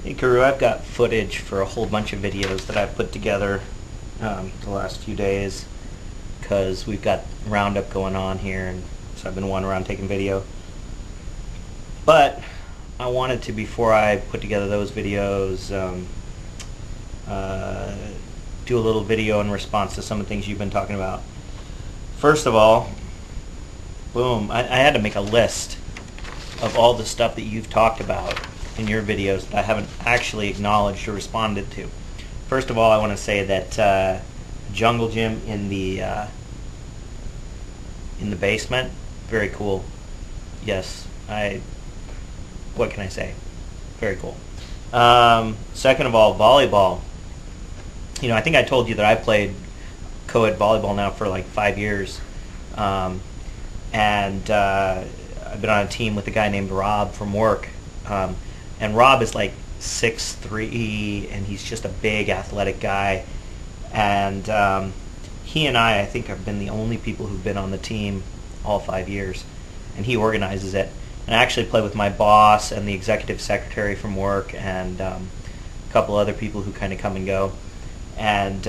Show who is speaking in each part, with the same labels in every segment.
Speaker 1: Hey Guru, I've got footage for a whole bunch of videos that I've put together the last few days because we've got roundup going on here, and so I've been wandering around taking video. But I wanted to, before I put together those videos, do a little video in response to some of the things you've been talking about. First of all, boom, I had to make a list of all the stuff that you've talked about in your videos that I haven't actually acknowledged or responded to. First of all, I want to say that jungle gym in the basement, very cool. Yes, what can I say? Very cool. Second of all, volleyball. You know, I think I told you that I played co-ed volleyball now for like 5 years, and I've been on a team with a guy named Rob from work. And Rob is like 6'3", and he's just a big athletic guy. And he and I think, have been the only people who've been on the team all 5 years. And he organizes it. And I actually play with my boss and the executive secretary from work and a couple other people who kind of come and go. And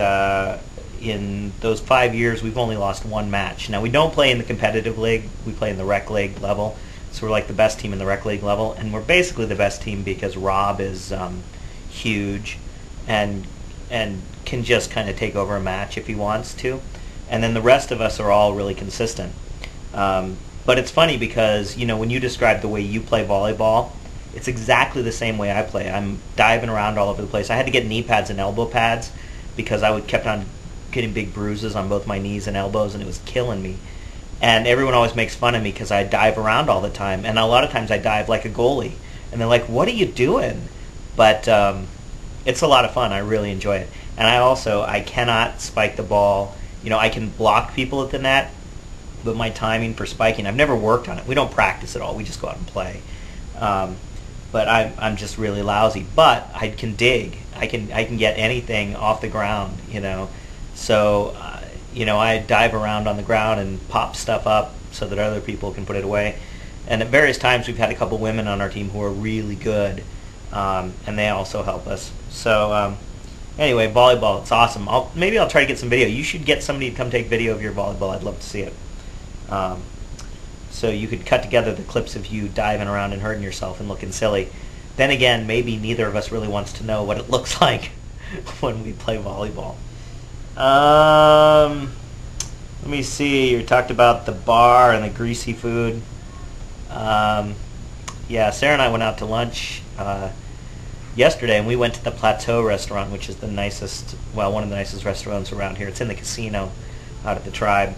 Speaker 1: in those 5 years, we've only lost one match. Now, we don't play in the competitive league. We play in the rec league level. So we're like the best team in the rec league level, and we're basically the best team because Rob is huge and can just kind of take over a match if he wants to, and then the rest of us are all really consistent. But it's funny because, you know, when you describe the way you play volleyball, it's exactly the same way I play. I'm diving around all over the place. I had to get knee pads and elbow pads because I kept on getting big bruises on both my knees and elbows, and it was killing me. And everyone always makes fun of me because I dive around all the time. And a lot of times I dive like a goalie. And they're like, what are you doing? But it's a lot of fun. I really enjoy it. And I cannot spike the ball. You know, I can block people at the net, but my timing for spiking, I've never worked on it. We don't practice at all. We just go out and play. But I'm just really lousy. But I can dig. I can get anything off the ground, you know. So... you know, I dive around on the ground and pop stuff up so that other people can put it away. And at various times we've had a couple women on our team who are really good, and they also help us. So anyway, volleyball, it's awesome. Maybe I'll try to get some video. You should get somebody to come take video of your volleyball. I'd love to see it. So you could cut together the clips of you diving around and hurting yourself and looking silly. Then again, maybe neither of us really wants to know what it looks like when we play volleyball. Let me see. You talked about the bar and the greasy food. Yeah, Sarah and I went out to lunch yesterday, and we went to the Plateau restaurant, which is the nicest, well, one of the nicest restaurants around here. It's in the casino out at the Tribe,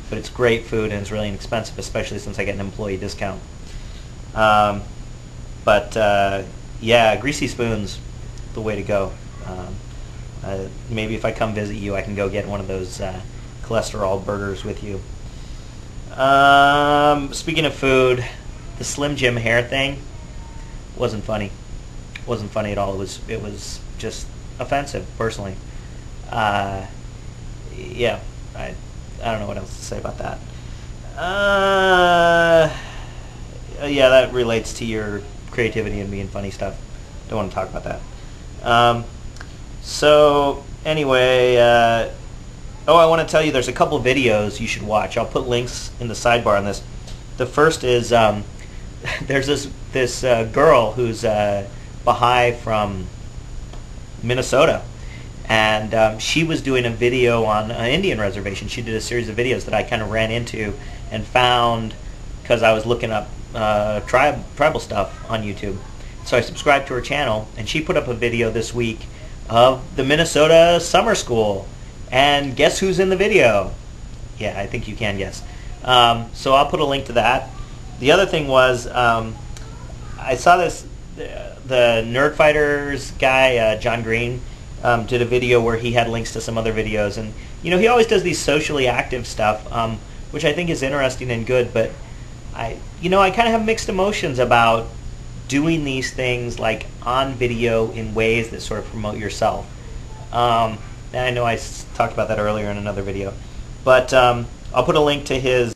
Speaker 1: but it's great food and it's really inexpensive, especially since I get an employee discount. Yeah, greasy spoons, the way to go. Maybe if I come visit you, I can go get one of those cholesterol burgers with you. Speaking of food, the Slim Jim hair thing wasn't funny. Wasn't funny at all. It was just offensive, personally. Yeah, I don't know what else to say about that. Yeah, that relates to your creativity and being funny stuff. Don't want to talk about that. So anyway, I want to tell you there's a couple videos you should watch. I'll put links in the sidebar on this. The first is there's this girl who's Baha'i from Minnesota, and she was doing a video on an Indian reservation. She did a series of videos that I kind of ran into and found because I was looking up tribal stuff on YouTube. So I subscribed to her channel, and she put up a video this week of the Minnesota summer school, and guess who's in the video? Yeah, I think you can guess. So I'll put a link to that. The other thing was I saw this, the Nerd Fighters guy, John Green, did a video where he had links to some other videos, and you know, he always does these socially active stuff, which I think is interesting and good, but I kind of have mixed emotions about doing these things like on video in ways that sort of promote yourself. And I know I talked about that earlier in another video, but I'll put a link to his